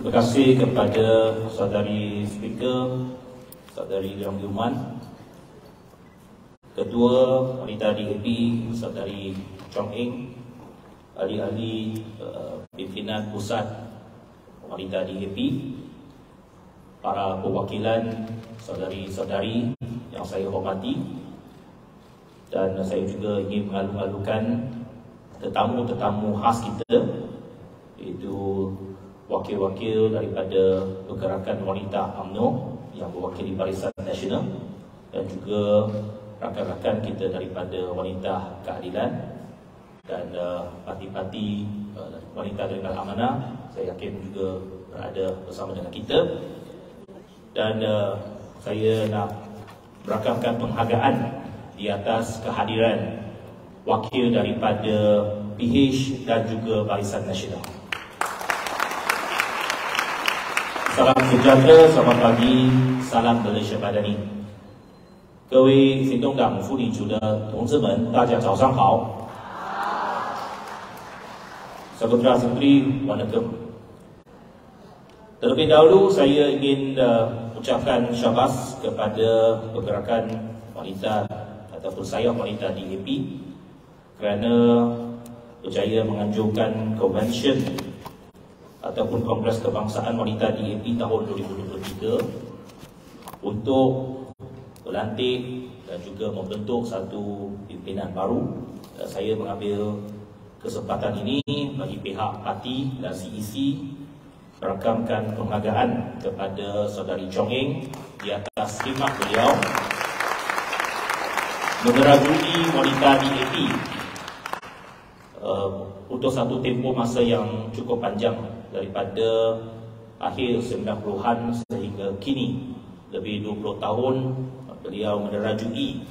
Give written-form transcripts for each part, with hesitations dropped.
Terima kasih kepada saudari Speaker, saudari Yang Yuman, Ketua Wanita DAP, saudari Chong Eng, ahli-ahli pimpinan pusat Wanita DAP, para perwakilan saudari-saudari yang saya hormati, dan saya juga ingin mengalu-alukan tetamu-tetamu khas kita, iaitu wakil-wakil daripada pergerakan wanita UMNO yang mewakili Barisan Nasional dan juga rakan-rakan kita daripada Wanita Keadilan dan parti-parti wanita dengan amanah. Saya yakin juga berada bersama dengan kita, dan saya nak merakamkan penghargaan di atas kehadiran wakil daripada PH dan juga Barisan Nasional. Salam sejahtera, selamat pagi, salam Malaysia Madani。各位行动党妇女组的同志们，大家早上好。Saudara-saudari, waalaikum. Terlebih dahulu saya ingin ucapkan syabas kepada pergerakan wanita ataupun sayap wanita DAP kerana berjaya menganjurkan konvensyen ataupun Kongres Kebangsaan Wanita DAP tahun 2023 untuk berlantik dan juga membentuk satu pimpinan baru. Saya mengambil kesempatan ini bagi pihak parti dan CEC merakamkan penghargaan kepada saudari Chong Eng di atas khidmat beliau meneragui wanita DAP untuk satu tempoh masa yang cukup panjang, daripada akhir 90-an sehingga kini, lebih 20 tahun beliau menerajui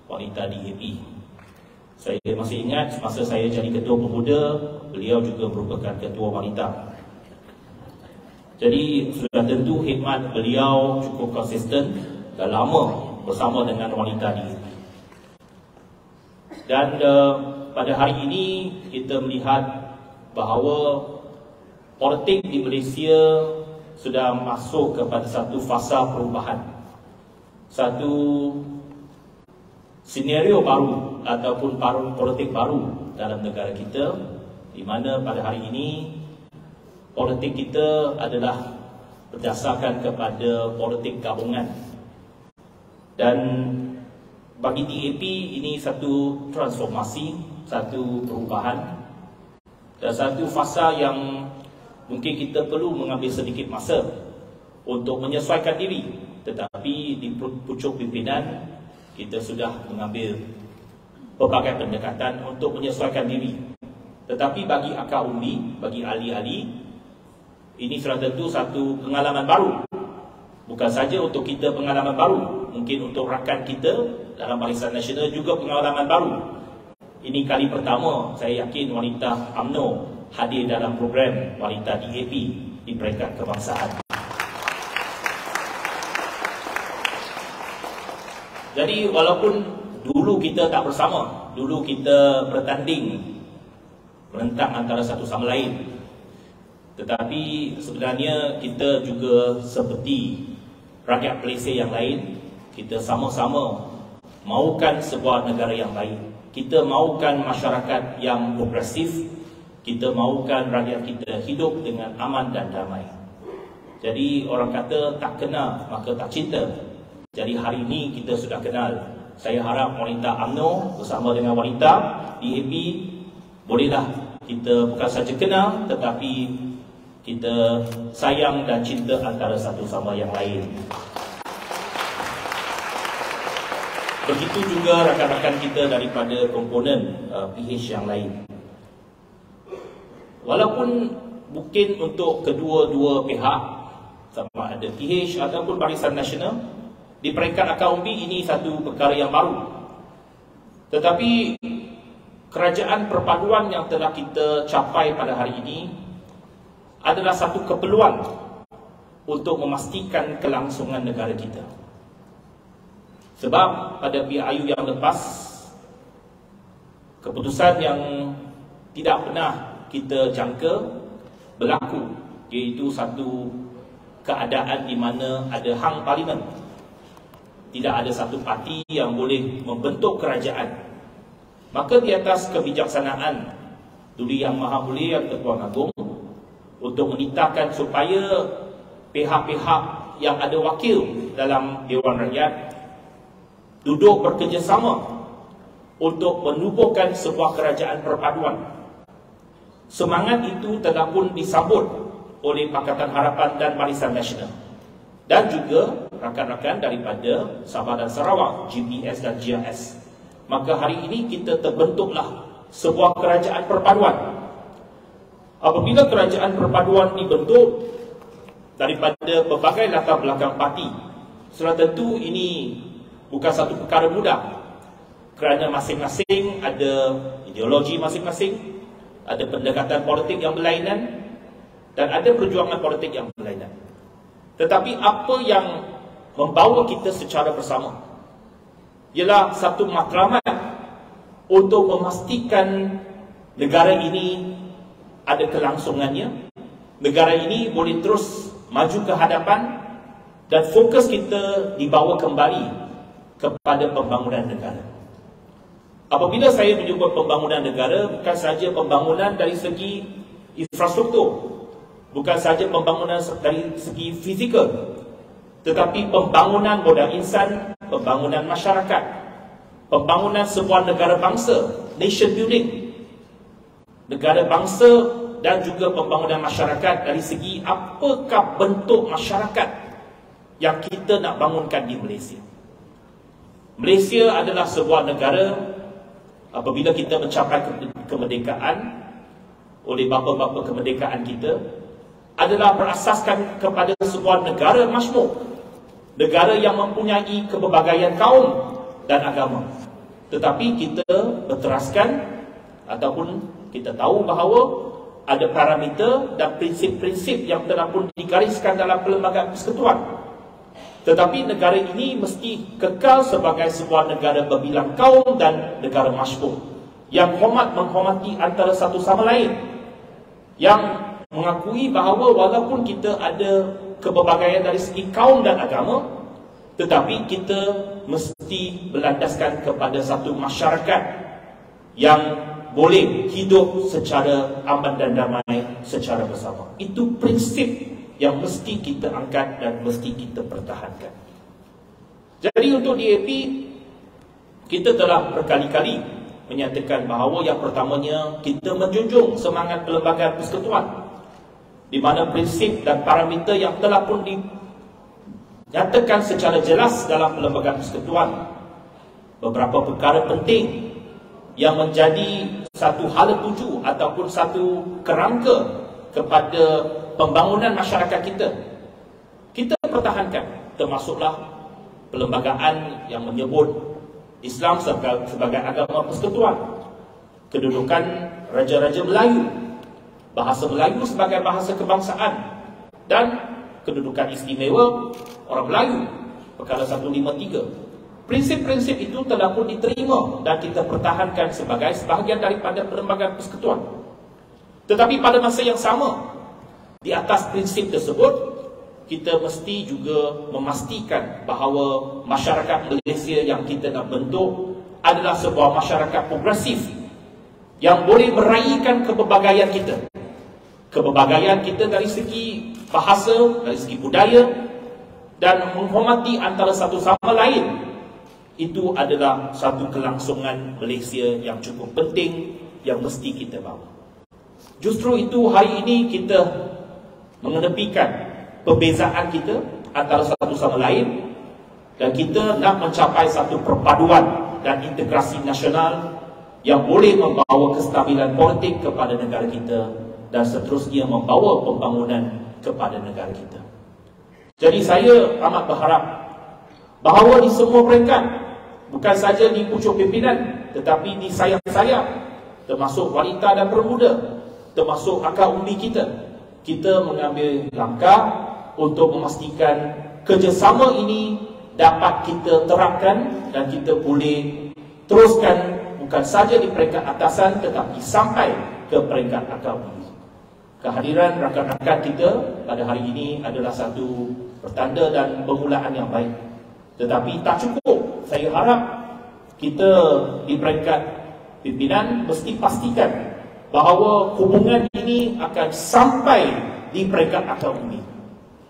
wanita DAP. Saya masih ingat masa saya jadi ketua pemuda, beliau juga merupakan ketua wanita. Jadi sudah tentu khidmat beliau cukup konsisten dan lama bersama dengan wanita DAP. Dan pada hari ini kita melihat bahawa politik di Malaysia sudah masuk kepada satu fasa perubahan, satu senario baru ataupun politik baru dalam negara kita, di mana pada hari ini politik kita adalah berdasarkan kepada politik gabungan. Dan bagi DAP ini satu transformasi, satu perubahan dan satu fasa yang mungkin kita perlu mengambil sedikit masa untuk menyesuaikan diri. Tetapi di pucuk pimpinan kita sudah mengambil pelbagai pendekatan untuk menyesuaikan diri. Tetapi bagi akar umbi, bagi ahli-ahli, ini sudah tentu satu pengalaman baru. Bukan saja untuk kita pengalaman baru, mungkin untuk rakan kita dalam Barisan Nasional juga pengalaman baru. Ini kali pertama saya yakin wanita UMNO hadir dalam program wanita DAP di peringkat kebangsaan. Jadi walaupun dulu kita tak bersama, dulu kita bertanding menentang antara satu sama lain, tetapi sebenarnya kita juga seperti rakyat Malaysia yang lain. Kita sama-sama mahukan sebuah negara yang baik. Kita mahukan masyarakat yang progresif. Kita mahukan rakyat kita hidup dengan aman dan damai. Jadi orang kata tak kenal maka tak cinta. Jadi hari ini kita sudah kenal. Saya harap wanita UMNO bersama dengan wanita DAP bolehlah kita bukan saja kenal, tetapi kita sayang dan cinta antara satu sama yang lain. Begitu juga rakan-rakan kita daripada komponen PH yang lain. Walaupun mungkin untuk kedua-dua pihak, sama ada PH ataupun Barisan Nasional, di peringkat akar umbi ini satu perkara yang baru. Tetapi kerajaan perpaduan yang telah kita capai pada hari ini adalah satu keperluan untuk memastikan kelangsungan negara kita. Sebab pada PIU yang lepas, keputusan yang tidak pernah kita jangka berlaku. iaitu satu keadaan di mana ada hang parlimen. Tidak ada satu parti yang boleh membentuk kerajaan. Maka di atas kebijaksanaan Duli Yang Maha Mulia Ketua Agung untuk menitahkan supaya pihak-pihak yang ada wakil dalam Dewan Rakyat duduk bekerjasama untuk menubuhkan sebuah kerajaan perpaduan. Semangat itu telah pun disambut oleh Pakatan Harapan dan Barisan Nasional dan juga rakan-rakan daripada Sabah dan Sarawak, GPS dan GIS. Maka hari ini kita terbentuklah sebuah kerajaan perpaduan. Apabila kerajaan perpaduan dibentuk daripada berbagai latar belakang parti, sudah tentu ini bukan satu perkara mudah, kerana masing-masing ada ideologi masing-masing, ada pendekatan politik yang berlainan, dan ada perjuangan politik yang berlainan. Tetapi apa yang membawa kita secara bersama ialah satu matlamat untuk memastikan negara ini ada kelangsungannya, negara ini boleh terus maju ke hadapan, dan fokus kita dibawa kembali kepada pembangunan negara. Apabila saya menyebut pembangunan negara, bukan sahaja pembangunan dari segi infrastruktur, bukan sahaja pembangunan dari segi fizikal, tetapi pembangunan modal insan, pembangunan masyarakat, pembangunan sebuah negara bangsa, nation building, negara bangsa, dan juga pembangunan masyarakat dari segi apakah bentuk masyarakat yang kita nak bangunkan di Malaysia. Malaysia adalah sebuah negara, apabila kita mencapai kemerdekaan oleh bapa-bapa kemerdekaan kita, adalah berasaskan kepada sebuah negara majmuk, negara yang mempunyai kepelbagaian kaum dan agama. Tetapi kita berteraskan ataupun kita tahu bahawa ada parameter dan prinsip-prinsip yang telah pun digariskan dalam Perlembagaan Persekutuan. Tetapi negara ini mesti kekal sebagai sebuah negara berbilang kaum dan negara majmuk yang menghormati antara satu sama lain, yang mengakui bahawa walaupun kita ada kepelbagaian dari segi kaum dan agama, tetapi kita mesti berlandaskan kepada satu masyarakat yang boleh hidup secara aman dan damai secara bersama. Itu prinsip yang mesti kita angkat dan mesti kita pertahankan. Jadi untuk DAP, kita telah berkali-kali menyatakan bahawa yang pertamanya kita menjunjung semangat Perlembagaan Persekutuan, di mana prinsip dan parameter yang telah pun dinyatakan secara jelas dalam Perlembagaan Persekutuan, beberapa perkara penting yang menjadi satu hala tuju ataupun satu kerangka kepada pembangunan masyarakat kita pertahankan, termasuklah perlembagaan yang menyebut Islam sebagai agama persekutuan, kedudukan Raja-Raja Melayu, bahasa Melayu sebagai bahasa kebangsaan, dan kedudukan istimewa orang Melayu, perkara 153. Prinsip-prinsip itu telah pun diterima dan kita pertahankan sebagai sebahagian daripada Perlembagaan Persekutuan. Tetapi pada masa yang sama, di atas prinsip tersebut, kita mesti juga memastikan bahawa masyarakat Malaysia yang kita nak bentuk adalah sebuah masyarakat progresif yang boleh meraihkan kepelbagaian kita. Kepelbagaian kita dari segi bahasa, dari segi budaya, dan menghormati antara satu sama lain. Itu adalah satu kelangsungan Malaysia yang cukup penting yang mesti kita bawa. Justru itu hari ini kita mengenepikan perbezaan kita antara satu sama lain, dan kita nak mencapai satu perpaduan dan integrasi nasional yang boleh membawa kestabilan politik kepada negara kita dan seterusnya membawa pembangunan kepada negara kita. Jadi saya amat berharap bahawa di semua peringkat, bukan saja di pucuk pimpinan, tetapi di sayap-sayap, termasuk wanita dan pemuda, termasuk akar umbi kita mengambil langkah untuk memastikan kerjasama ini dapat kita terapkan dan kita boleh teruskan bukan saja di peringkat atasan tetapi sampai ke peringkat akar umbi. kehadiran rakan-rakan kita pada hari ini adalah satu pertanda dan permulaan yang baik. Tetapi tak cukup. Saya harap kita di peringkat pimpinan mesti pastikan bahawa hubungan ini akan sampai di peringkat akar bumi.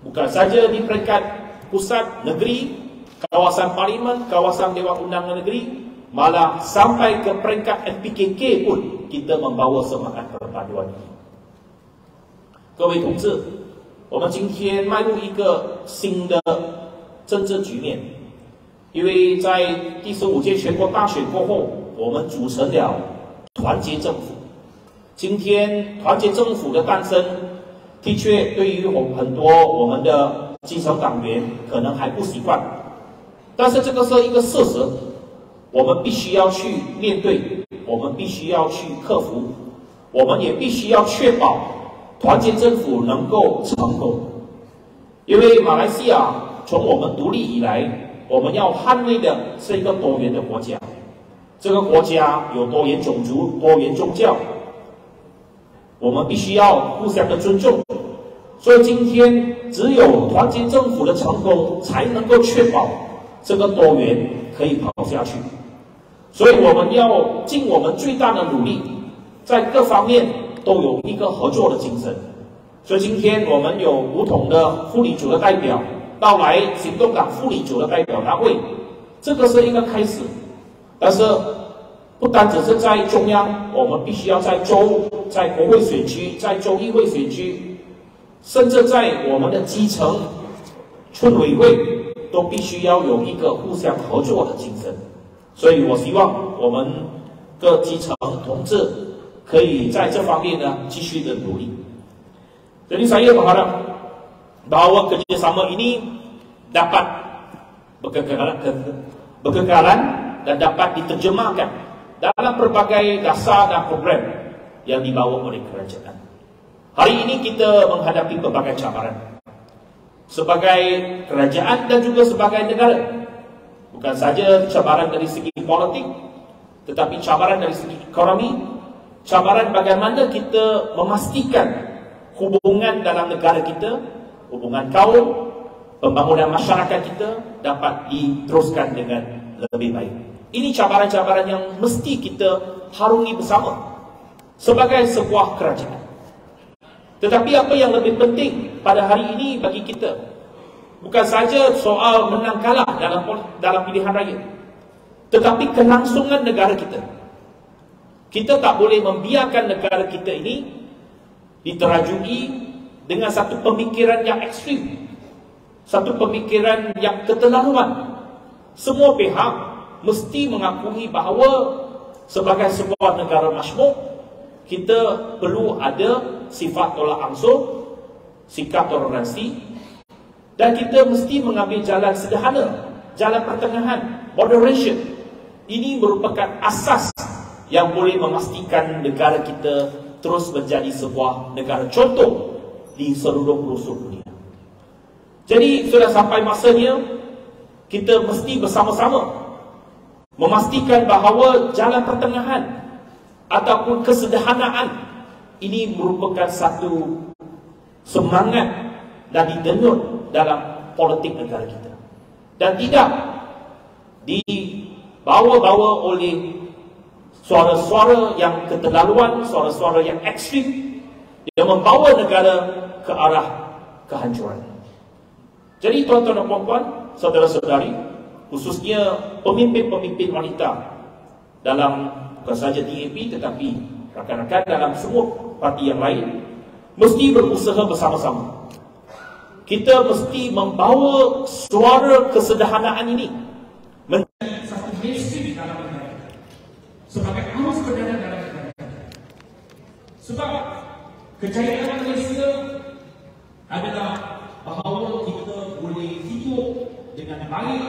Bukan saja di peringkat pusat negeri, kawasan parlimen, kawasan Dewan Undangan Negeri, malah sampai ke peringkat MPKK pun kita membawa semangat perpaduan ini. 各位同志，我们今天迈入一个新的政治局面，因为在第15届全国大选过后，我们组成了团结政府。今天团结政府的诞生，的确对于很多我们的基层党员可能还不习惯，但是这个是一个事实，我们必须要去面对，我们必须要去克服，我们也必须要确保团结政府能够成功。因为马来西亚从我们独立以来，我们要捍卫的是一个多元的国家，这个国家有多元种族、多元宗教，我们必须要互相的尊重。所以今天只有团结政府的成功，才能够确保这个多元可以跑下去。所以我们要尽我们最大的努力，在各方面都有一个合作的精神。所以今天我们有不同的妇女组的代表到来行动党妇女组的代表大会，这个是一个开始。但是不单只是在中央，我们必须要在州、在国会选区、在州议会选区，甚至在我们的基层村委会，都必须要有一个互相合作的精神。所以我希望我们各基层同志可以在这方面呢继续的努力。Jadi saya berharap bahawa kerjasama ini dapat berkekalan dan dapat diterjemahkan dalam berbagai dasar dan program yang dibawa oleh kerajaan. Hari ini kita menghadapi berbagai cabaran sebagai kerajaan dan juga sebagai negara. Bukan saja cabaran dari segi politik, tetapi cabaran dari segi ekonomi, cabaran bagaimana kita memastikan hubungan dalam negara kita, hubungan kaum, pembangunan masyarakat kita dapat diteruskan dengan lebih baik. Ini cabaran-cabaran yang mesti kita harungi bersama sebagai sebuah kerajaan. Tetapi apa yang lebih penting pada hari ini bagi kita, bukan saja soal menang kalah dalam pilihan raya, tetapi kelangsungan negara kita. Kita tak boleh membiarkan negara kita ini diterajui dengan satu pemikiran yang ekstrim, satu pemikiran yang keterlaluan. Semua pihak mesti mengakui bahawa sebagai sebuah negara majmuk, kita perlu ada sifat tolak ansur, sikap toleransi, dan kita mesti mengambil jalan sederhana, jalan pertengahan, moderation. Ini merupakan asas yang boleh memastikan negara kita terus menjadi sebuah negara contoh di seluruh pelosok dunia. Jadi sudah sampai masanya kita mesti bersama-sama memastikan bahawa jalan pertengahan ataupun kesederhanaan ini merupakan satu semangat dan didenut dalam politik negara kita, dan tidak dibawa-bawa oleh suara-suara yang keterlaluan, suara-suara yang ekstrim yang membawa negara ke arah kehancuran. Jadi tuan-tuan dan puan-puan, saudara-saudari, khususnya pemimpin-pemimpin wanita dalam bukan saja DAP tetapi rakan-rakan dalam semua parti yang lain, mesti berusaha bersama-sama. Kita mesti membawa suara kesederhanaan ini menjadi satu mainstream dalam negara kita, sebagai arus berjalan dalam negara kita. Sebab kejayaan Malaysia adalah bahawa kita boleh hidup dengan baik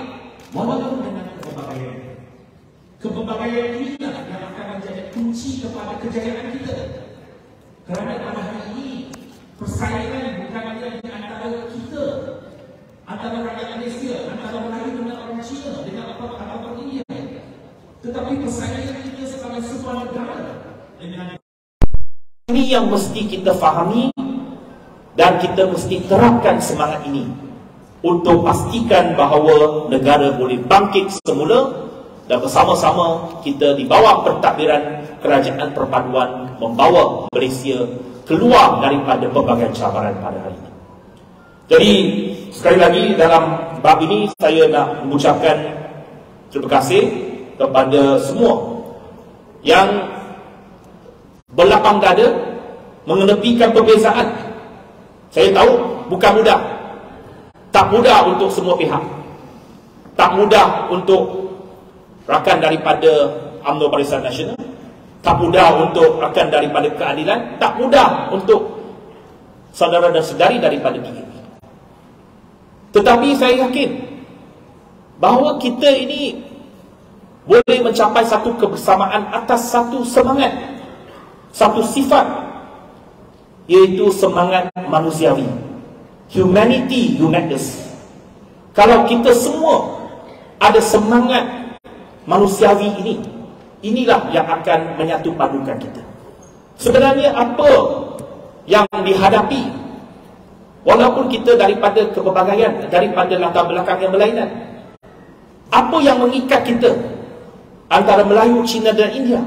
walaupun dengan kepelbagaian. Kepelbagaian inilah yang akan menjadi kunci kepada kejayaan kita. Kerana pada hari ini persaingan bukan hanya di antara kita, antara rakyat Malaysia, antara Melayu dengan orang Cina, dengan apa-apa India, tetapi persaingan kita sebagai sebuah negara dengan Ini yang mesti kita fahami dan kita mesti terapkan semangat ini untuk pastikan bahawa negara boleh bangkit semula dan bersama-sama kita di bawah pentadbiran Kerajaan Perpaduan membawa Malaysia keluar daripada pelbagai cabaran pada hari ini. Jadi sekali lagi dalam bab ini saya nak mengucapkan terima kasih kepada semua yang berlapang dada mengenepikan perbezaan. Saya tahu bukan mudah. Tak mudah untuk semua pihak. Tak mudah untuk rakan daripada UMNO Barisan Nasional. Tak mudah untuk rakan daripada keadilan. Tak mudah untuk saudara dan saudari daripada DAP. Tetapi saya yakin bahawa kita ini boleh mencapai satu kebersamaan atas satu semangat, satu sifat, iaitu semangat manusiawi. Humanity unites us. Kalau kita semua ada semangat manusiawi ini, inilah yang akan menyatu padukan kita. Sebenarnya apa yang dihadapi, walaupun kita daripada kepelbagaian, daripada latar belakang yang berlainan, apa yang mengikat kita antara Melayu, Cina dan India,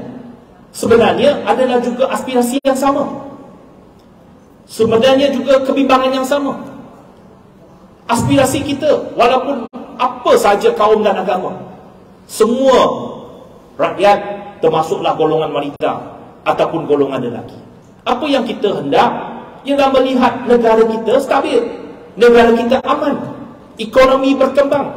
sebenarnya adalah juga aspirasi yang sama. Sebenarnya juga kebimbangan yang sama. Aspirasi kita, walaupun apa saja kaum dan agama, semua rakyat, termasuklah golongan wanita ataupun golongan lelaki, apa yang kita hendak ialah melihat negara kita stabil, negara kita aman, ekonomi berkembang,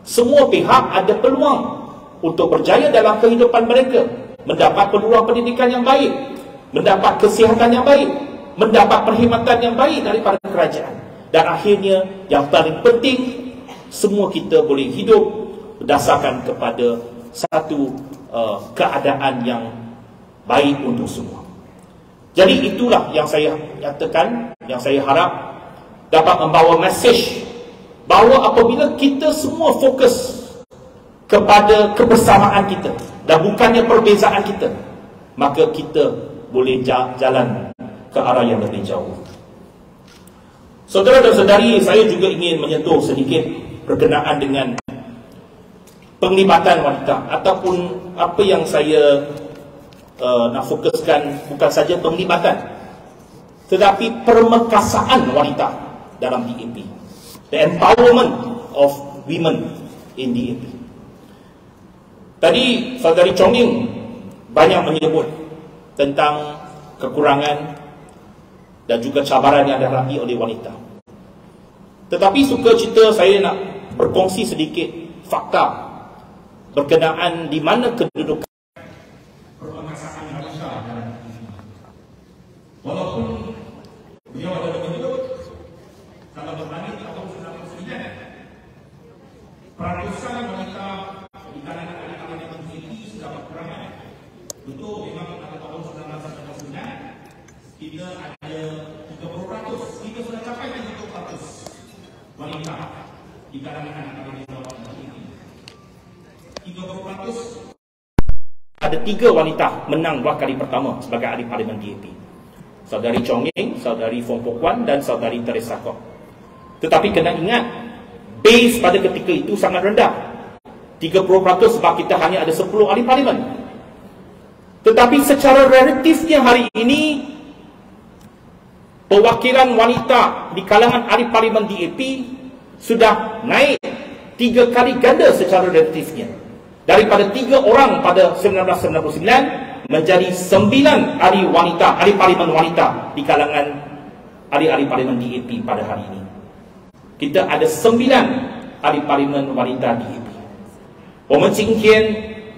semua pihak ada peluang untuk berjaya dalam kehidupan mereka, mendapat peluang pendidikan yang baik, mendapat kesihatan yang baik, mendapat perkhidmatan yang baik daripada kerajaan. Dan akhirnya yang paling penting, semua kita boleh hidup berdasarkan kepada satu keadaan yang baik untuk semua. Jadi itulah yang saya nyatakan, yang saya harap dapat membawa mesej bahawa apabila kita semua fokus kepada kebersamaan kita dan bukannya perbezaan kita, maka kita boleh jalan ke arah yang lebih jauh. Saudara dan saudari, saya juga ingin menyentuh sedikit berkenaan dengan penglibatan wanita, ataupun apa yang saya nak fokuskan bukan saja penglibatan, tetapi permekasaan wanita dalam DAP, the empowerment of women in DAP. Tadi saudari Chong Ying banyak menyebut tentang kekurangan dan juga cabaran yang dihadapi oleh wanita. Tetapi sukacita saya nak berkongsi sedikit fakta berkenaan di mana kedudukan permekasaan wanita dalam ini. Walaupun beliau ada menyebut dalam berbanding tahun 1999, peratusan wanita di kalangan anak-anak yang tinggi sudah berkurang. Betul, memang pada tahun 1999 kita ada 30%, kita sudah capai 30% wanita di kalangan anak-anak yang tinggi. 30%. Ada 3 wanita menang buat kali pertama sebagai ahli parlimen DAP. Saudari Chong Ying, Saudari Fong Pok Wan dan Saudari Teresa Kok. Tetapi kena ingat, base pada ketika itu sangat rendah. 30% sebab kita hanya ada 10 ahli parlimen. Tetapi secara relatifnya hari ini, perwakilan wanita di kalangan ahli parlimen DAP sudah naik 3 kali ganda secara relatifnya. Daripada 3 orang pada 1999 menjadi 9 ahli wanita, ahli parlimen wanita di kalangan ahli-ahli parlimen DAP pada hari ini. Kita ada 9 ahli parlimen wanita DAP. 我们今天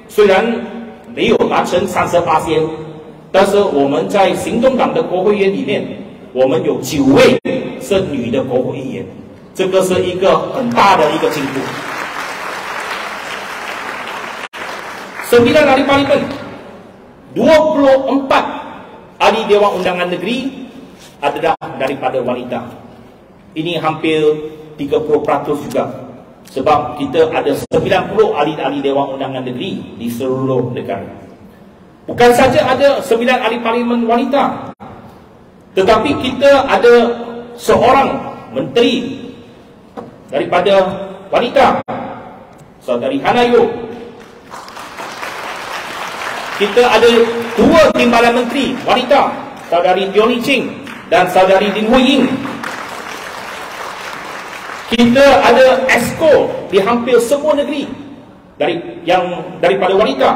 虽然没有达成38%，但是我们在行动党的国会议员里面，我们有9位是女的国会议员，这个是一个很大的一个进步。9 ahli parlimen, 24 ahli Dewan Undangan Negeri adalah daripada wanita. Ini hampir 30% juga. Sebab kita ada 90 ahli-ahli Dewan Undangan Negeri di seluruh negara. Bukan saja ada 9 ahli parlimen wanita, Tetapi kita ada seorang menteri daripada wanita, Saudari Hannah Yeoh. Kita ada 2 timbalan menteri wanita, Saudari Teo Lee Ching dan Saudari Ding Hui Ying. Kita ada exco di hampir semua negeri daripada wanita.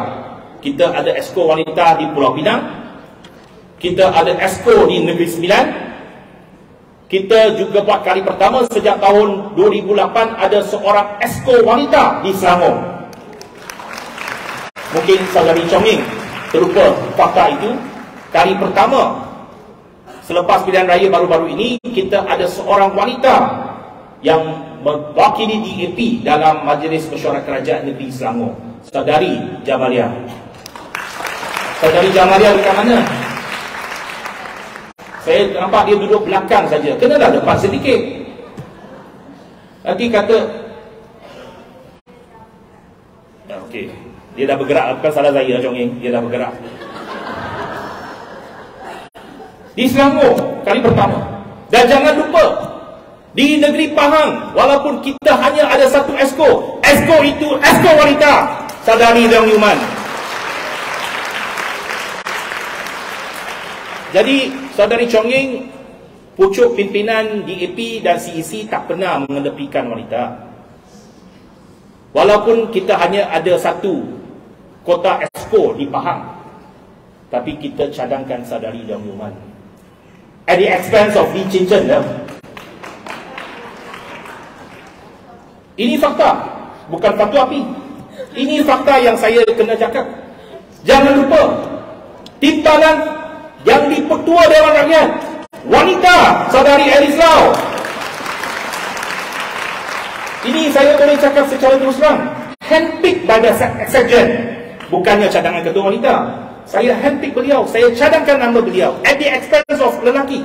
Kita ada exco wanita di Pulau Pinang. Kita ada exco di Negeri Sembilan. Kita juga buat kali pertama sejak tahun 2008 ada seorang exco wanita di Selangor. Mungkin Saudari Chong Ying terlupa fakta itu. Kali pertama selepas pilihan raya baru-baru ini, kita ada seorang wanita yang mewakili DAP dalam Majlis Mesyuarat Kerajaan Negeri Selangor, Saudari Jamalia. Saudari Jamalia dekat mana? Saya nampak dia duduk belakang saja. Kenalah depan sedikit. Nanti kata, okey, dia dah bergerak. Bukan salah saya, Chong Ying. Dia dah bergerak. Di Selangor kali pertama. Dan jangan lupa, di negeri Pahang, walaupun kita hanya ada satu exco, exco itu exco wanita, Saudari Leong Yuman. Jadi Saudari Chong Ying, pucuk pimpinan DAP dan CEC tak pernah mengedepikan wanita. Walaupun kita hanya ada satu kota exco di Pahang, tapi kita cadangkan Saudari Leong Yuman at the expense of Lee Chin Chen. Ini fakta, bukan fatwa api. Ini fakta yang saya kena cakap. Jangan lupa, timbalan yang di Ketua Dewan Rakyat, wanita, Saudari Alice Lau. Ini saya boleh cakap secara terus terang, handpick by the Sekjen. Bukannya cadangan ketua wanita. Saya handpick beliau, saya cadangkan nama beliau at the expense of lelaki.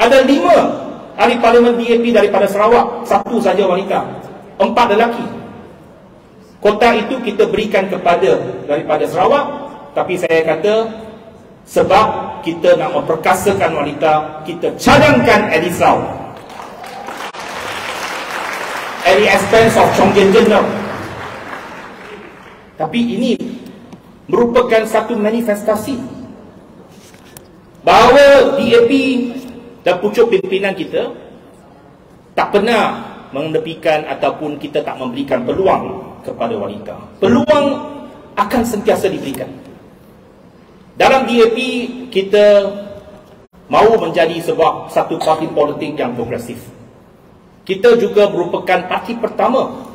Ada 5 ahli parlimen DAP daripada Sarawak, 1 saja wanita, 4 lelaki. Kota itu kita berikan kepada daripada Sarawak, tapi saya kata sebab kita nak memperkasakan wanita, kita cadangkan Alice Lau at the expense of Chong Jen Jen. Tapi ini merupakan satu manifestasi bahawa DAP dan pucuk pimpinan kita tak pernah mengedepikan ataupun kita tak memberikan peluang kepada wanita. Peluang akan sentiasa diberikan. Dalam DAP kita mahu menjadi satu parti politik yang progresif. Kita juga merupakan parti pertama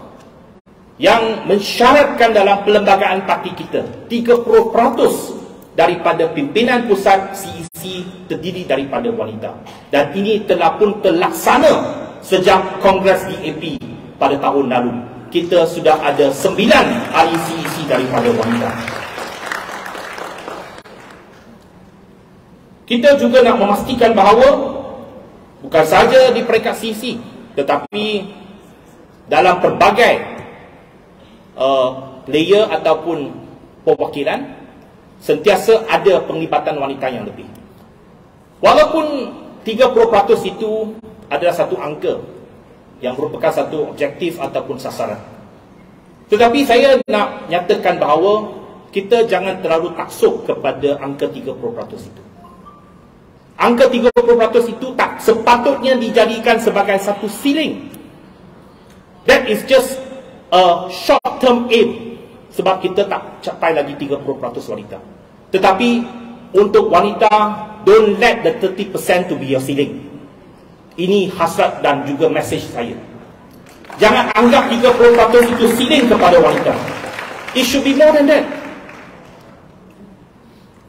yang mensyaratkan dalam perlembagaan parti kita 30% daripada pimpinan pusat CEC terdiri daripada wanita. Dan ini telah pun terlaksana sejak Kongres DAP pada tahun lalu. Kita sudah ada 9 ahli CEC daripada wanita. Kita juga nak memastikan bahawa bukan saja di peringkat CEC, tetapi dalam pelbagai layer ataupun perwakilan sentiasa ada penglibatan wanita yang lebih. Walaupun 30% itu adalah satu angka yang merupakan satu objektif ataupun sasaran, tetapi saya nak nyatakan bahawa kita jangan terlalu taksub kepada angka 30% itu. Angka 30% itu tak sepatutnya dijadikan sebagai satu ceiling. That is just a short term aim, sebab kita tak capai lagi 30% wanita. Tetapi untuk wanita, don't let the 30% to be your ceiling. Ini hasrat dan juga message saya. Jangan anggap 30% itu ceiling kepada wanita. It should be more than that.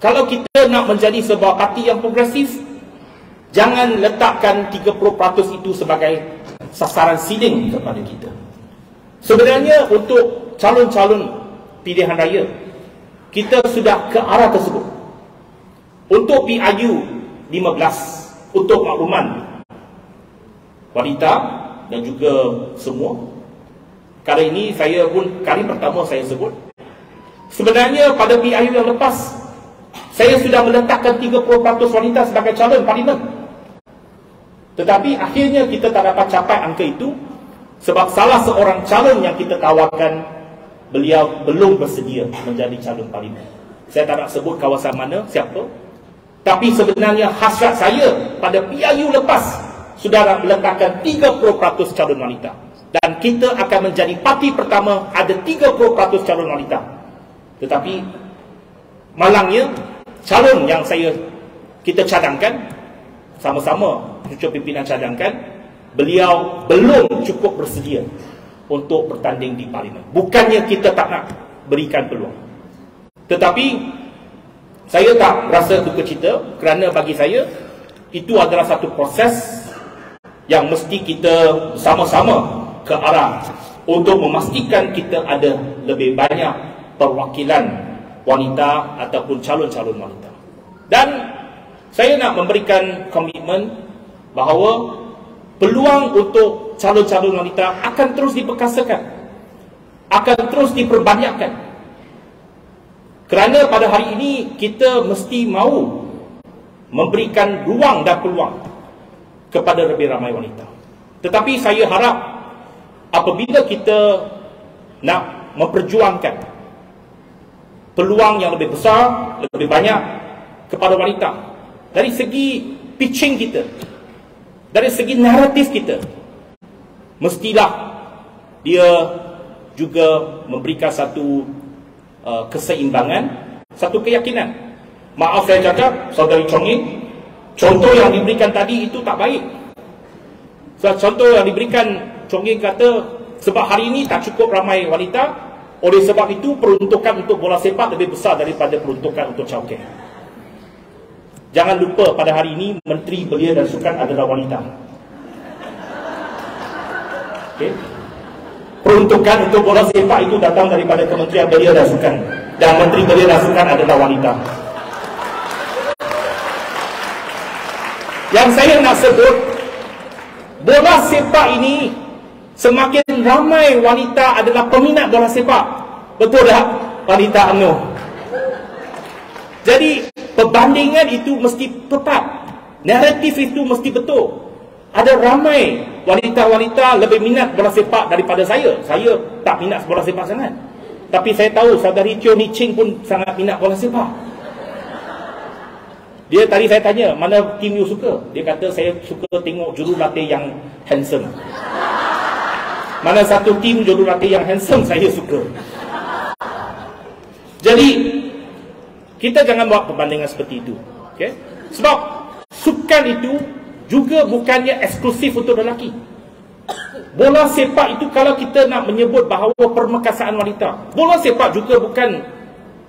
Kalau kita nak menjadi sebuah parti yang progresif, jangan letakkan 30% itu sebagai sasaran ceiling kepada kita. Sebenarnya untuk calon-calon pilihan raya, kita sudah ke arah tersebut. Untuk PIU 15, untuk makluman wanita dan juga semua, kali ini saya pun kali pertama saya sebut, sebenarnya pada PIU yang lepas Saya sudah meletakkan 30% wanita sebagai calon parlimen. Tetapi akhirnya kita tak dapat capai angka itu sebab salah seorang calon yang kita tawarkan, beliau belum bersedia menjadi calon parlimen. Saya tak nak sebut kawasan mana, siapa. Tapi sebenarnya hasrat saya pada PRU lepas sudah nak meletakkan 30% calon wanita. Dan kita akan menjadi parti pertama ada 30% calon wanita. Tetapi malangnya calon yang kita cadangkan, sama-sama cucu pimpinan cadangkan, beliau belum cukup bersedia untuk bertanding di parlimen. Bukannya kita tak nak berikan peluang, tetapi saya tak rasa duka cita, kerana bagi saya itu adalah satu proses yang mesti kita sama-sama ke arah untuk memastikan kita ada lebih banyak perwakilan wanita ataupun calon-calon wanita. Dan saya nak memberikan komitmen bahawa peluang untuk calon-calon wanita akan terus diperkasakan, akan terus diperbanyakkan. Kerana pada hari ini kita mesti mahu memberikan ruang dan peluang kepada lebih ramai wanita. Tetapi saya harap apabila kita nak memperjuangkan peluang yang lebih besar, lebih banyak kepada wanita, dari segi pitching kita, dari segi naratif kita, mestilah dia juga memberikan satu keseimbangan, satu keyakinan. Maaf saya cakap, saudari Chong Ying, contoh yang diberikan tadi itu tak baik. Contoh yang diberikan, Chong Ying kata sebab hari ini tak cukup ramai wanita, oleh sebab itu peruntukan untuk bola sepak lebih besar daripada peruntukan untuk childcare. Jangan lupa pada hari ini Menteri Belia dan Sukan adalah wanita. Okay. Peruntukan untuk bola sepak itu datang daripada Kementerian Belia dan Sukan, dan Menteri Belia dan Sukan adalah wanita. Yang saya nak sebut, bola sepak ini semakin ramai wanita adalah peminat bola sepak. Betul tak, wanita UMNO? Jadi perbandingan itu mesti tepat, naratif itu mesti betul. Ada ramai wanita-wanita lebih minat bola sepak daripada saya. Saya tak minat bola sepak sangat, tapi saya tahu saudari Teo Ni Ching pun sangat minat bola sepak. Dia tadi saya tanya, mana tim you suka? Dia kata saya suka tengok jurulatih yang handsome. Mana satu tim jurulatih yang handsome saya suka. Jadi kita jangan buat perbandingan seperti itu, okay? Sebab sukan itu juga bukannya eksklusif untuk lelaki. Bola sepak itu kalau kita nak menyebut bahawa permekasaan wanita, bola sepak juga bukan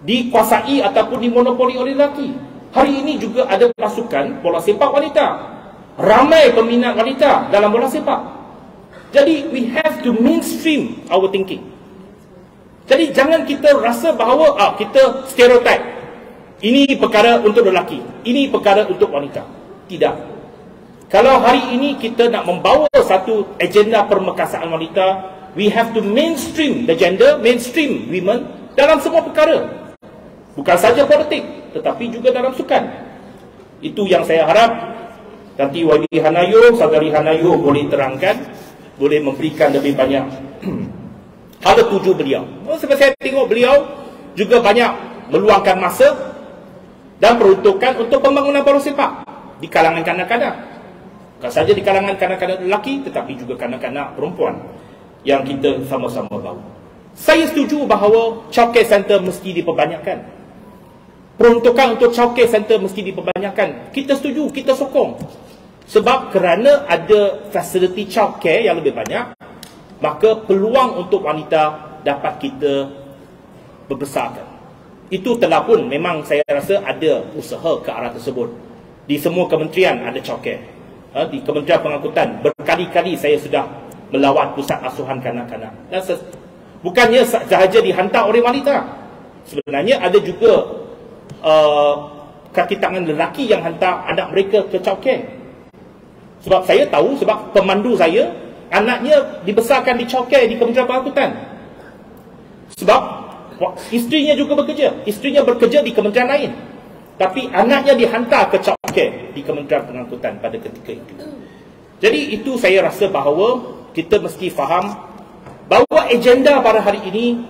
dikuasai ataupun dimonopoli oleh lelaki. Hari ini juga ada pasukan bola sepak wanita, ramai peminat wanita dalam bola sepak. Jadi we have to mainstream our thinking. Jadi jangan kita rasa bahawa kita stereotype, ini perkara untuk lelaki, ini perkara untuk wanita. Tidak. Kalau hari ini kita nak membawa satu agenda permekasaan wanita, we have to mainstream the gender, mainstream women dalam semua perkara. Bukan saja politik, tetapi juga dalam sukan. Itu yang saya harap nanti YB Hanayo, saudari Hanayo boleh terangkan, boleh memberikan lebih banyak hala tuju beliau. Sebab saya tengok beliau juga banyak meluangkan masa dan peruntukan untuk pembangunan bola sepak di kalangan kanak-kanak. Bukan saja di kalangan kanak-kanak lelaki, tetapi juga kanak-kanak perempuan yang kita sama-sama bawa. Saya setuju bahawa childcare center mesti diperbanyakkan. Peruntukan untuk childcare center mesti diperbanyakkan. Kita setuju, kita sokong. Sebab kerana ada fasiliti childcare yang lebih banyak, maka peluang untuk wanita dapat kita berbesarkan. Itu telah pun memang saya rasa ada usaha ke arah tersebut. Di semua kementerian ada childcare. Di Kementerian Pengangkutan berkali-kali saya sudah melawat pusat asuhan kanak-kanak. Bukannya sahaja dihantar oleh wanita. Sebenarnya ada juga kaki tangan lelaki yang hantar anak mereka ke childcare. Sebab saya tahu, sebab pemandu saya, anaknya dibesarkan di childcare di Kementerian Pengangkutan. Sebab isterinya juga bekerja. Isterinya bekerja di kementerian lain. tapi anaknya dihantar ke childcare di Kementerian Pengangkutan pada ketika itu. Jadi itu saya rasa bahawa kita mesti faham bahawa agenda pada hari ini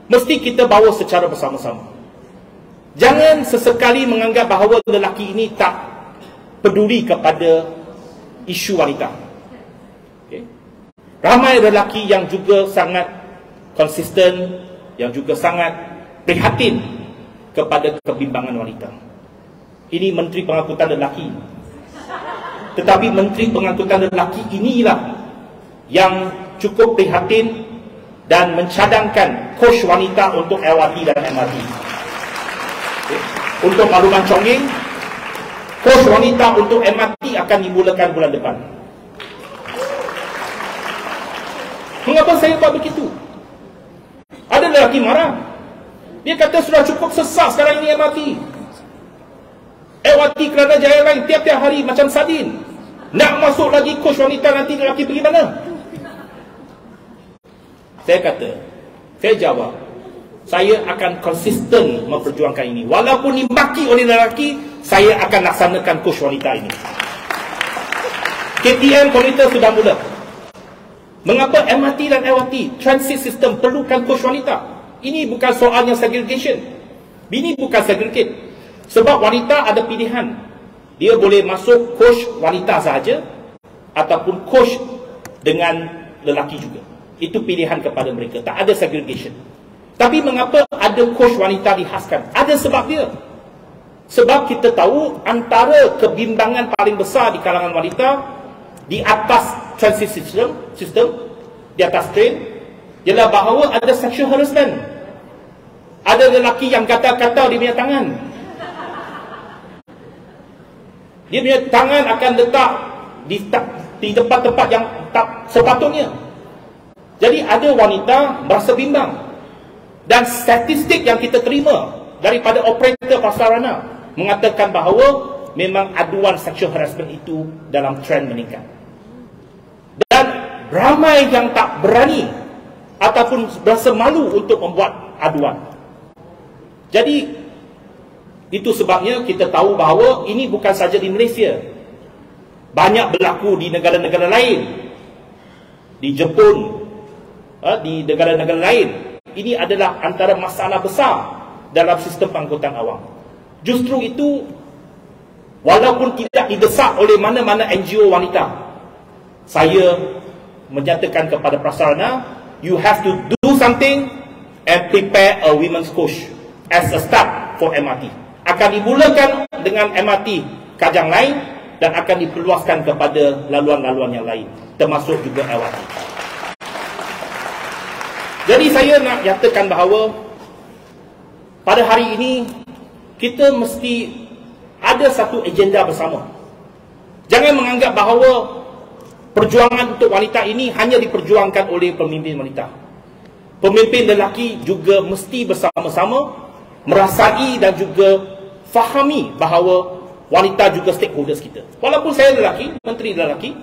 mesti kita bawa secara bersama-sama. Jangan sesekali menganggap bahawa lelaki ini tak peduli kepada isu wanita. Okay. Ramai lelaki yang juga sangat konsisten, yang juga sangat prihatin kepada kebimbangan wanita. Ini Menteri Pengangkutan Lelaki. Tetapi Menteri Pengangkutan Lelaki inilah yang cukup prihatin dan mencadangkan kos wanita untuk LRT dan MRT. Okay. Untuk makluman Chongqing, kos wanita untuk MRT akan dimulakan bulan depan. Mengapa saya buat begitu? Ada lelaki marah. Dia kata sudah cukup sesak sekarang ini MRT. LRT Kelana Jaya Line tiap-tiap hari macam sardin. Nak masuk lagi kos wanita, nanti lelaki pergi mana? Saya kata, saya jawab, saya akan konsisten memperjuangkan ini. Walaupun dimaki oleh lelaki, saya akan laksanakan kos wanita ini. KTM komuter sudah mula. Mengapa MRT dan LRT transit system perlukan kos wanita? Ini bukan soalnya segregation. Ini bukan segregate. Sebab wanita ada pilihan. Dia boleh masuk kos wanita sahaja ataupun kos dengan lelaki juga. Itu pilihan kepada mereka. Tak ada segregation. Tapi mengapa ada kos wanita dihaskan? Ada sebab dia. Sebab kita tahu antara kebimbangan paling besar di kalangan wanita di atas transit system di atas train ialah bahawa ada sexual harassment. Ada lelaki yang gatal-gatal di punya tangan. Dia punya tangan akan letak di tempat-tempat yang tak sepatutnya. Jadi ada wanita merasa bimbang. Dan statistik yang kita terima daripada operator prasarana mengatakan bahawa memang aduan sexual harassment itu dalam trend meningkat. Dan ramai yang tak berani ataupun berasa malu untuk membuat aduan. Jadi itu sebabnya kita tahu bahawa ini bukan saja di Malaysia. Banyak berlaku di negara-negara lain. Di Jepun, di negara-negara lain. Ini adalah antara masalah besar dalam sistem pengangkutan awam. Justru itu, walaupun tidak didesak oleh mana-mana NGO wanita, saya menyatakan kepada prasarana, you have to do something and prepare a women's coach as a start for MRT. Akan dimulakan dengan MRT Kajang lain dan akan diperluaskan kepada laluan-laluan yang lain, termasuk juga LRT. Jadi saya nak nyatakan bahawa pada hari ini kita mesti ada satu agenda bersama. Jangan menganggap bahawa perjuangan untuk wanita ini hanya diperjuangkan oleh pemimpin wanita. Pemimpin lelaki juga mesti bersama-sama merasai dan juga fahami bahawa wanita juga stakeholders kita. Walaupun saya lelaki, menteri lelaki,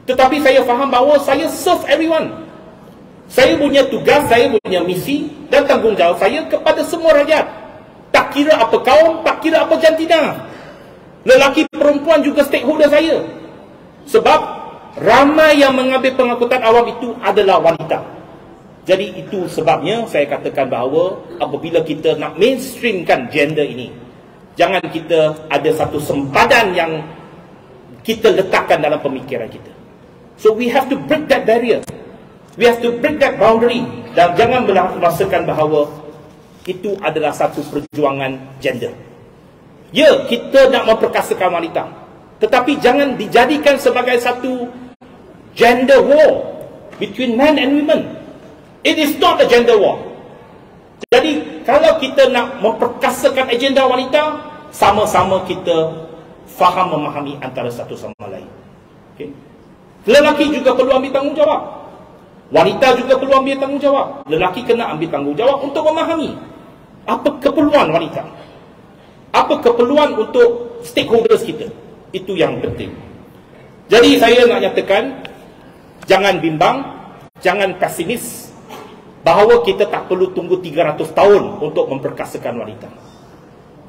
tetapi saya faham bahawa saya serve everyone. Saya punya tugas, saya punya misi dan tanggungjawab saya kepada semua rakyat. Tak kira apa kaum, tak kira apa jantina. Lelaki perempuan juga stakeholder saya. Sebab ramai yang mengambil pengangkutan awam itu adalah wanita. Jadi itu sebabnya saya katakan bahawa apabila kita nak mainstreamkan gender ini, jangan kita ada satu sempadan yang kita letakkan dalam pemikiran kita. So we have to break that barrier. We have to break that boundary. Dan jangan merasakan bahawa itu adalah satu perjuangan gender. Ya, kita nak memperkasakan wanita, tetapi jangan dijadikan sebagai satu gender war between men and women. It is not a gender war. Jadi, kalau kita nak memperkasakan agenda wanita, sama-sama kita faham memahami antara satu sama lain. Okay? Lelaki juga perlu ambil tanggungjawab. Wanita juga perlu ambil tanggungjawab. Lelaki kena ambil tanggungjawab untuk memahami apa keperluan wanita, apa keperluan untuk stakeholders kita. Itu yang penting. Jadi saya nak nyatakan, jangan bimbang, jangan pesimis bahawa kita tak perlu tunggu 300 tahun untuk memperkasakan wanita.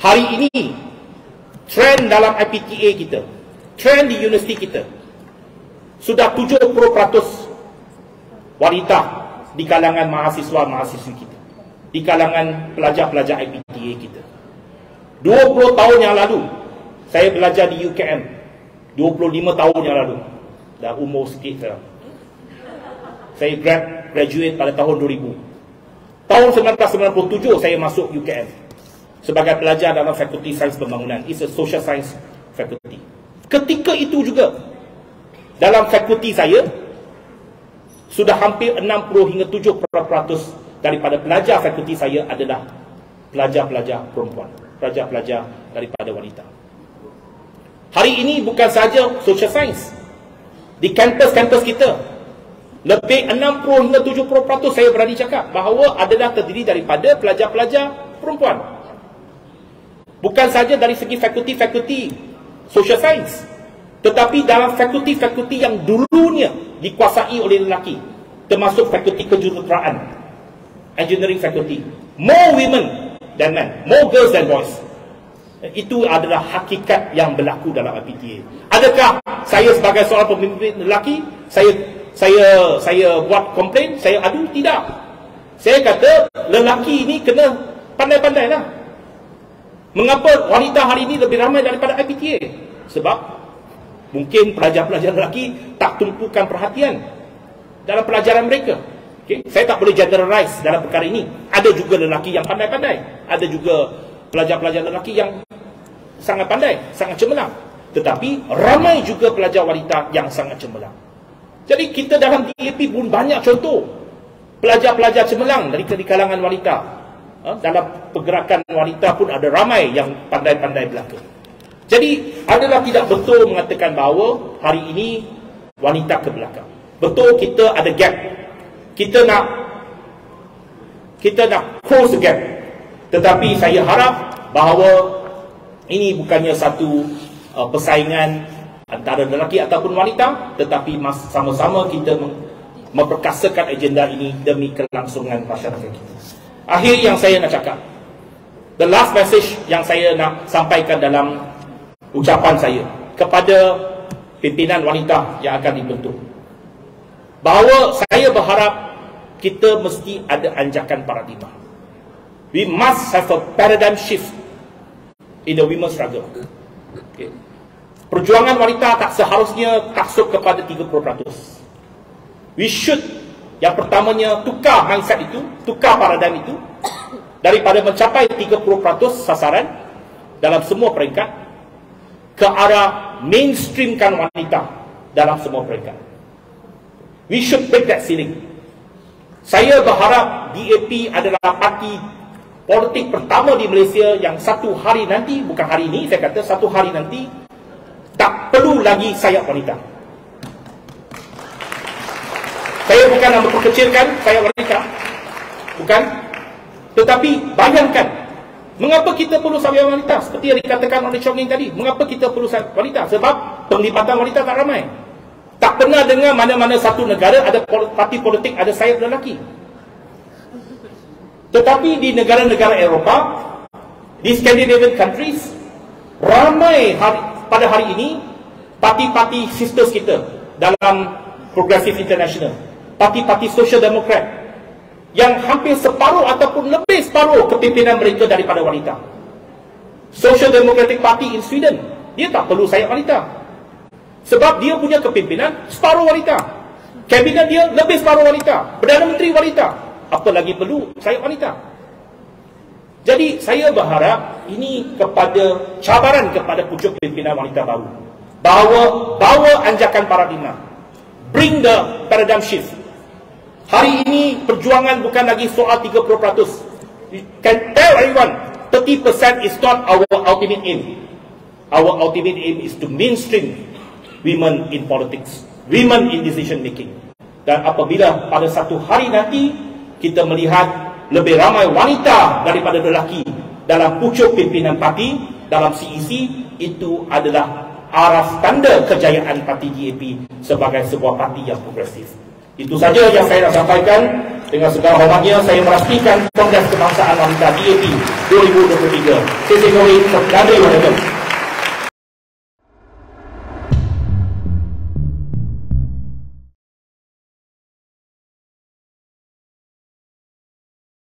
Hari ini, trend dalam IPTA kita, trend di universiti kita, sudah 70% wanita di kalangan mahasiswa-mahasiswi kita, di kalangan pelajar-pelajar IPTA kita. 20 tahun yang lalu, saya belajar di UKM. 25 tahun yang lalu. Dah umur sikit sekarang. Saya graduate pada tahun 2000. Tahun 1997 saya masuk UKM sebagai pelajar dalam Fakulti Sains Pembangunan. It's a social science faculty. Ketika itu juga, dalam fakulti saya, sudah hampir 60 hingga 70% daripada pelajar fakulti saya adalah pelajar-pelajar perempuan, pelajar-pelajar daripada wanita. Hari ini bukan saja social science. Di kampus-kampus kita, lebih 60 hingga 70% saya berani cakap bahawa adalah terdiri daripada pelajar-pelajar perempuan. Bukan saja dari segi fakulti-fakulti social science, tetapi dalam fakulti-fakulti yang dulunya dikuasai oleh lelaki, termasuk fakulti kejuruteraan, engineering faculty, more women than men, more girls than boys. Itu adalah hakikat yang berlaku dalam IPTA. Adakah saya sebagai seorang pemimpin lelaki, saya buat komplain, saya adu? Tidak. Saya kata lelaki ini kena pandai-pandai lah. Mengapa wanita hari ini lebih ramai daripada IPTA? Sebab mungkin pelajar-pelajar lelaki tak tumpukan perhatian dalam pelajaran mereka. Okay? Saya tak boleh generalize dalam perkara ini. Ada juga lelaki yang pandai-pandai, ada juga pelajar-pelajar lelaki yang sangat pandai, sangat cemerlang. Tetapi ramai juga pelajar wanita yang sangat cemerlang. Jadi kita dalam DAP pun banyak contoh pelajar-pelajar cemerlang dari kalangan wanita. Dalam pergerakan wanita pun ada ramai yang pandai-pandai belaka. Jadi adalah tidak betul mengatakan bahawa hari ini wanita ke belakang. Betul kita ada gap. Kita nak close the gap. Tetapi saya harap bahawa ini bukannya satu persaingan antara lelaki ataupun wanita, tetapi sama-sama kita memperkasakan agenda ini demi kelangsungan masyarakat kita. Akhir yang saya nak cakap, the last message yang saya nak sampaikan dalam ucapan saya kepada pimpinan wanita yang akan dibentuk, bahawa saya berharap kita mesti ada anjakan paradigma. We must have a paradigm shift in the women's struggle. Okay. Perjuangan wanita tak seharusnya taksub kepada 30%. We should, yang pertamanya, tukar mindset itu, tukar paradigm itu, daripada mencapai 30% sasaran dalam semua peringkat, ke arah mainstreamkan wanita dalam semua peringkat. We should break that ceiling. Saya berharap DAP adalah parti politik pertama di Malaysia yang satu hari nanti, bukan hari ini, saya kata satu hari nanti, tak perlu lagi sayap wanita. Saya bukan nak memperkecilkan sayap wanita, bukan. Tetapi bayangkan, mengapa kita perlu sayap wanita? Seperti yang dikatakan oleh Chong Ning tadi, mengapa kita perlu sayap wanita? Sebab penglibatan wanita tak ramai. Tak pernah dengar mana-mana satu negara ada parti politik ada sayap lelaki. Tetapi di negara-negara Eropah, di Scandinavian countries, ramai pada hari ini parti-parti sisters kita dalam Progressive International, parti-parti Social Democrat, yang hampir separuh ataupun lebih separuh kepimpinan mereka daripada wanita. Social Democratic Party in Sweden, dia tak perlu sayap wanita, sebab dia punya kepimpinan separuh wanita. Kabinet dia lebih separuh wanita, Perdana Menteri wanita. Apa lagi perlu sayap wanita? Jadi saya berharap ini kepada cabaran kepada pucuk pimpinan wanita baru, bawa anjakan paradigma, bring the paradigm shift. Hari ini perjuangan bukan lagi soal 30%. You can tell everyone 30% is not our ultimate aim. Our ultimate aim is to mainstream women in politics, women in decision making. Dan apabila pada satu hari nanti kita melihat lebih ramai wanita daripada lelaki dalam pucuk pimpinan parti, dalam CEC, itu adalah aras tanda kejayaan parti DAP sebagai sebuah parti yang progresif. Itu saja yang saya nak sampaikan. dengan segala hormatnya saya merastikan Kongres Kebangsaan Wanita BAP 2023. Saya Gawin, terima kasih.